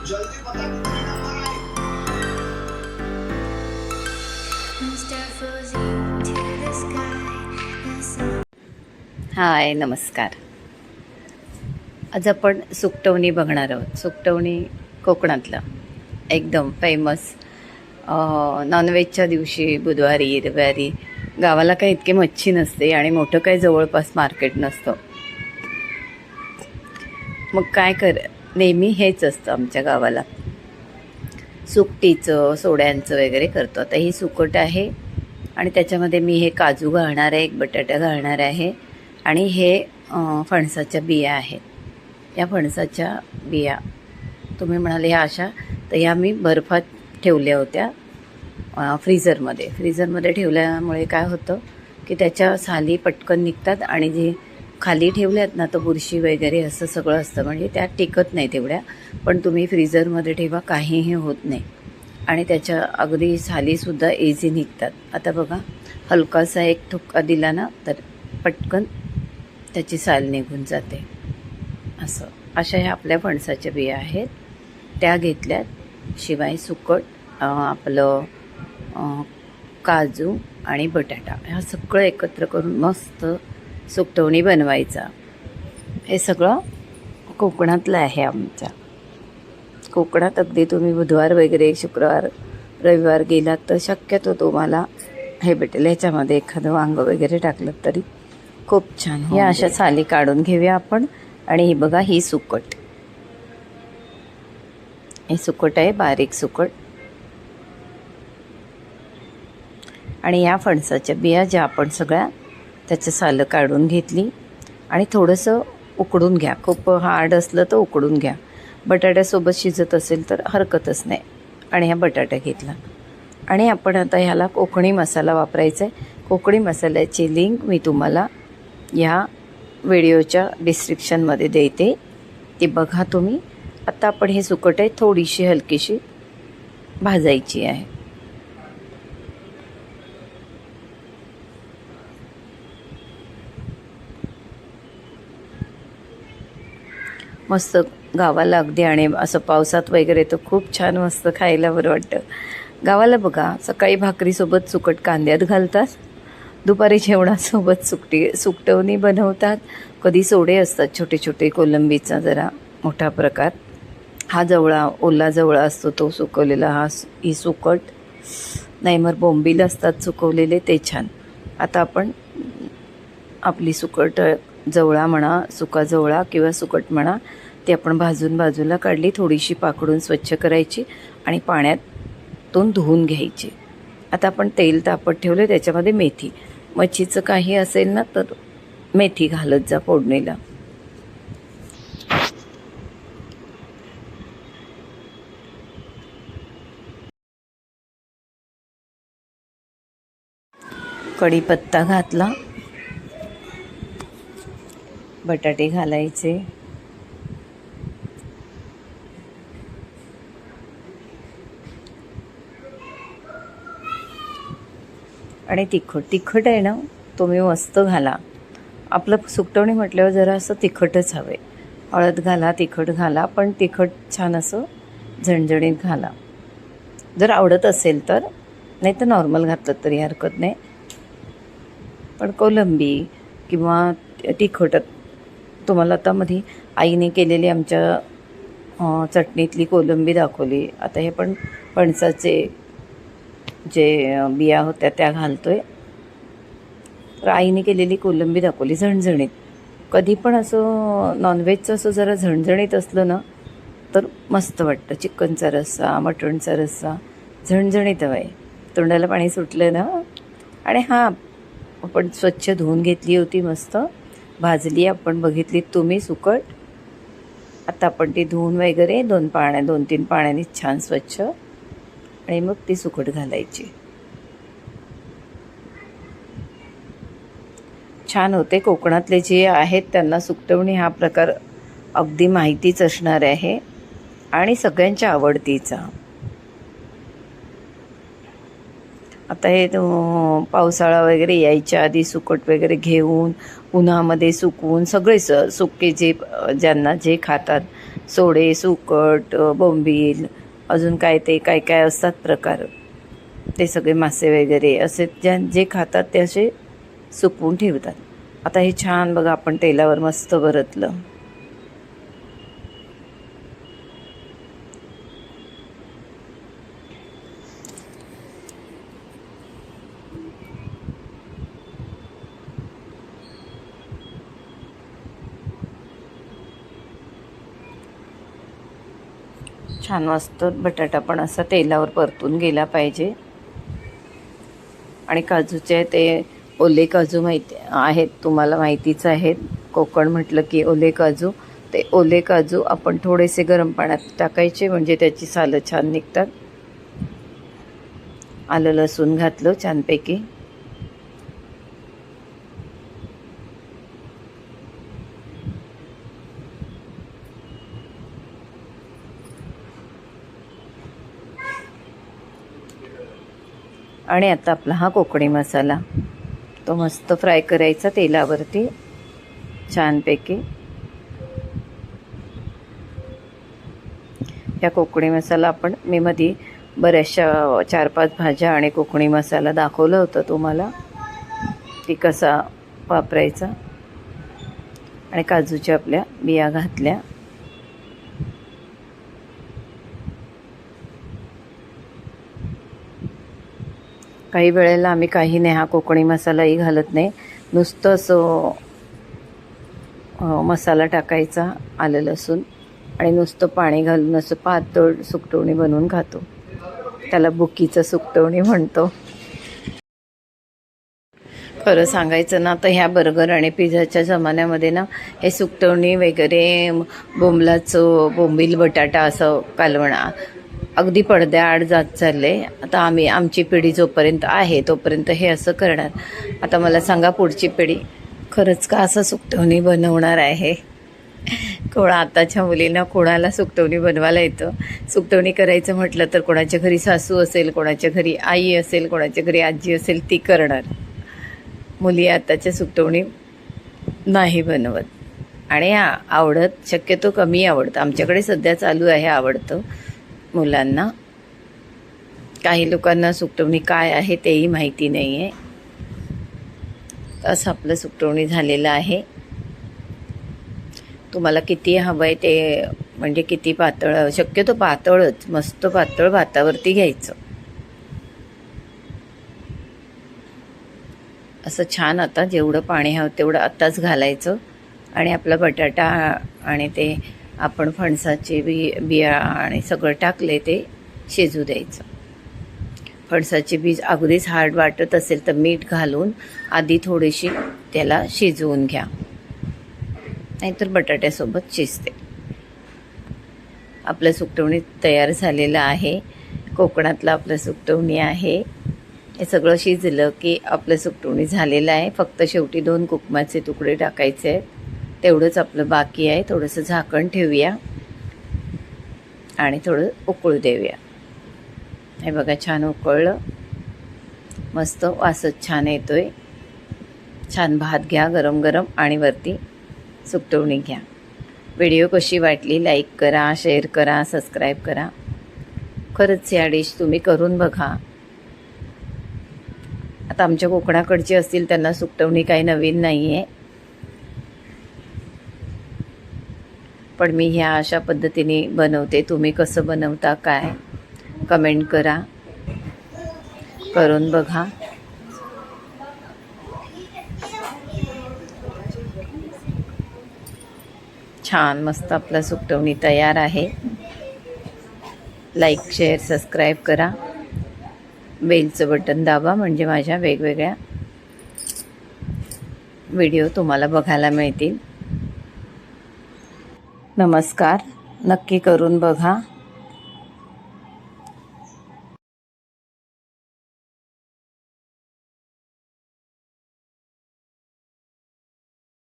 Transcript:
हाय, नमस्कार. आज आपण सुकटवणी बघणार आहोत. सुकटवणी कोकणातलं एकदम फेमस. नॉनव्हेजच्या दिवशी बुधवारी रविवारी गावाला काही इतके मच्छी नसते आणि मोठं काही जवळपास मार्केट नसतं. मग काय नेहमी हेच असतं आमच्या गावाला. सुकटीचं सोड्यांचं वगैरे करतो. आता ही सुकट आहे आणि त्याच्यामध्ये मी हे काजू घालणार आहे, एक बटाटा घालणार आहे आणि हे फणसाच्या बिया आहेत. या फणसाच्या बिया तुम्ही म्हणाले ह्या अशा, तर ह्या मी बर्फात ठेवल्या होत्या फ्रीझरमध्ये ठेवल्यामुळे काय होतं की त्याच्या साली पटकन निघतात आणि जे खाली ठेवल्यात ना तर बुरशी वगैरे असं सगळं असतं, म्हणजे त्या टिकत नाही तेवढ्या. पण तुम्ही फ्रीझरमध्ये ठेवा, काहीही होत नाही आणि त्याच्या अगदी सालीसुद्धा इझी निघतात. आता बघा, हलकासा एक ठुपका दिला ना तर पटकन त्याची साल निघून जाते. अशा ह्या आपल्या फणसाच्या बिया आहेत, त्या घेतल्यात. शिवाय सुकट, आपलं काजू आणि बटाटा ह्या सगळं एकत्र करून मस्त सुकटवणी बनवायचा. हे सगळं कोकणातलं आहे आमच्या. कोकणात अगदी तुम्ही बुधवार वगैरे शुक्रवार रविवार गेलात तर शक्यतो तुम्हाला हे भेटेल. ह्याच्यामध्ये एखादं वांग वगैरे टाकलं तरी खूप छान. या अशा साली काढून घेऊया आपण. आणि ही बघा, ही सुकट आहे, बारीक सुकट. आणि या फणसाच्या बिया ज्या आपण सगळ्या त्याचं सालं काढून घेतली आणि थोडंसं उकडून घ्या. खूप हार्ड असलं तर उकडून घ्या. बटाट्यासोबत शिजत असेल तर हरकतच नाही. आणि हा बटाटा घेतला आणि आपण आता ह्याला कोकणी मसाला वापरायचा आहे. कोकणी मसाल्याची लिंक मी तुम्हाला ह्या व्हिडिओच्या डिस्क्रिप्शनमध्ये देते, ती बघा तुम्ही. आता आपण हे सुकट आहे थोडीशी हलकीशी भाजायची आहे. मस्त गावाला अगदी. आणि असं पावसात वगैरे तर खूप छान मस्त खायला बरं वाटतं. गावाला बघा, सकाळी भाकरीसोबत सुकट कांद्यात घालतात, दुपारी जेवणासोबत सुकटवणी बनवतात. कधी सोडे असतात छोटे छोटे, कोलंबीचा जरा मोठा प्रकार. हा जवळा, ओला जवळा असतो तो सुकवलेला, ही सुकट. नाही मग बोंबील असतात सुकवलेले, ते छान. आता आपण आपली सुकट, जवळा म्हणा, सुका जवळा किंवा सुकट म्हणा, ती आपण भाजून बाजूला काढली. थोडीशी पाकडून स्वच्छ करायची आणि पाण्यातून धुवून घ्यायची. आता आपण तेल तापत ठेवलं, त्याच्यामध्ये मेथी, मच्छीचं काही असेल ना तर मेथी घालत जा फोडणीला. कढीपत्ता घातला, बटाटे घालायचे, आणि तिखट आहे ना तुम्ही मस्त घाला. आपलं सुकटवणी म्हटल्यावर जरा असं तिखटच हवे. हळद घाला, तिखट घाला, पण तिखट छान असं झणझणीत घाला जर आवडत असेल तर. नाही तर नॉर्मल घातलं तरी हरकत नाही. पण कोलंबी किंवा तिखट तुम्हाला आता मध्ये आईने केलेली आमच्या चटणीतली कोलंबी दाखवली. आता हे पण फणसाचे जे बिया होत्या त्या घालतोय. तर आईने केलेली कोलंबी दाखवली झणझणीत. कधी पण असं नॉनव्हेजचं असं जरा झणझणीत असलं ना तर मस्त वाटतं. चिकनचा रस्सा, मटणचा रस्सा झणझणीत हवा आहे. तोंडाला पाणी सुटलं ना. आणि हां, आपण स्वच्छ धुवून घेतली होती, मस्त भाजली आपण, बघितली तुम्ही सुकट. आता आपण ती धुवून वगैरे 2-3 पाण्याने छान स्वच्छ, आणि मग ती सुकट घालायची. छान होते. कोकणातले जे आहेत त्यांना सुकटवणी हा प्रकार अगदी माहितीच असणार आहे आणि सगळ्यांच्या आवडतीचा. आता हे पावसाळा वगैरे यायच्या आधी सुकट वगैरे घेऊन उन्हामध्ये सुकवून सगळे सुके जे ज्यांना जे खातात सोडे सुकट बोंबील अजून काय ते काय काय असतात प्रकार ते सगळे मासे वगैरे असे जे खातात ते असे सुकवून ठेवतात. आता हे छान बघा आपण तेलावर मस्त परतलं. छान मस्त बटाटा पण असा तेलावर परतून गेला पाहिजे. आणि काजूचे ते ओले काजू माहिती आहेत तुम्हाला, माहितीच आहेत. कोकण म्हटलं की ओले काजू. ते ओले काजू आपण थोडेसे गरम पाण्यात टाकायचे म्हणजे त्याची सालं छान निघतात. आलं लसूण घातलं छानपैकी. आणि आता आपला हा कोकणी मसाला तो मस्त फ्राय करायचा तेलावरती छानपैकी. या कोकणी मसाला मी मध्ये बऱ्याचशा 4-5 भाज्या आणि कोकणी मसाला दाखवलं होतं तुम्हाला की कसा वापरायचा. आणि काजूच्या आपल्या बिया घातल्या. काही वेळेला आम्ही काही नाही हा कोकणी मसालाही घालत नाही, नुसतं असं मसाला टाकायचा आलं लसूण आणि नुसतं पाणी घालून असं पातळ सुकटवणी बनवून खातो. त्याला बुकीचं सुकटवणी म्हणतो. खरं सांगायचं ना तर ह्या बर्गर आणि पिझ्झाच्या जमान्यामध्ये ना हे सुकटवणी वगैरे बोंबील बटाटा असं कालवणा अगदी पडद्याआड जात चालले. आता आमची पिढी जोपर्यंत आहे तोपर्यंत हे असं करणार. आता मला सांगा पुढची पिढी खरंच का असं सुकटवणी बनवणार आहे? आताच्या मुलींना कोणाला सुकटवणी बनवायला येतं? सुकटवणी करायचं म्हटलं तर कोणाच्या घरी सासू असेल, कोणाच्या घरी आई असेल, कोणाच्या घरी आजी असेल ती करणार. मुली आताच्या सुकटवणी नाही बनवत. आणि आवडत शक्यतो कमी आवडतं. आमच्याकडे सध्या चालू आहे आवडतं मुलांना. काही लोकांना सुकटवणी काय आहे तेही माहिती नाही आहे. असं आपलं सुकटवणी झालेलं आहे. तुम्हाला किती हवं आहे ते, म्हणजे किती पातळ, शक्यतो पातळच, मस्त पातळ भातावरती घ्यायचं. असं छान. आता जेवढं पाणी हवं तेवढं आत्ताच घालायचं. आणि आपला बटाटा आणि ते आपण फणसाचे बिया आणि सगळं टाकले ते शिजू द्यायचं. फणसाचे बीज अगदीच हार्ड वाटत असेल तर मीठ घालून आधी थोडीशी त्याला शिजवून घ्या, नाहीतर बटाट्यासोबत शिजते. आपलं सुकटवणी तयार झालेलं आहे. कोकणातलं आपलं सुकटवणी आहे. हे सगळं शिजलं की आपलं सुकटवणी झालेलं आहे. फक्त शेवटी 2 कुकमाचे तुकडे टाकायचे आहेत, तेवढंच आपलं बाकी आहे. थोडंसं झाकण ठेवूया आणि थोडं उकळू देऊया. हे बघा छान उकळलं, मस्त वासच छान येतोय. छान भात घ्या गरम गरम आणि वरती सुकटवणी घ्या. व्हिडिओ कशी वाटली लाईक करा, शेअर करा, सबस्क्राईब करा. खरंच या डिश तुम्ही करून बघा. आता आमच्या कोकणाकडची असतील त्यांना सुकटवणी काही नवीन नाही आहे, पण मी ह्या अशा पद्धतीने बनवते. तुम्ही कसं बनवता काय कमेंट करा, करून बघा. छान मस्त आपला सुकटवणी तयार आहे. लाईक शेअर सबस्क्राईब करा, बेलचं बटन दाबा म्हणजे माझ्या वेगवेगळ्या व्हिडिओ तुम्हाला बघायला मिळतील. नमस्कार. नक्की करून बघा.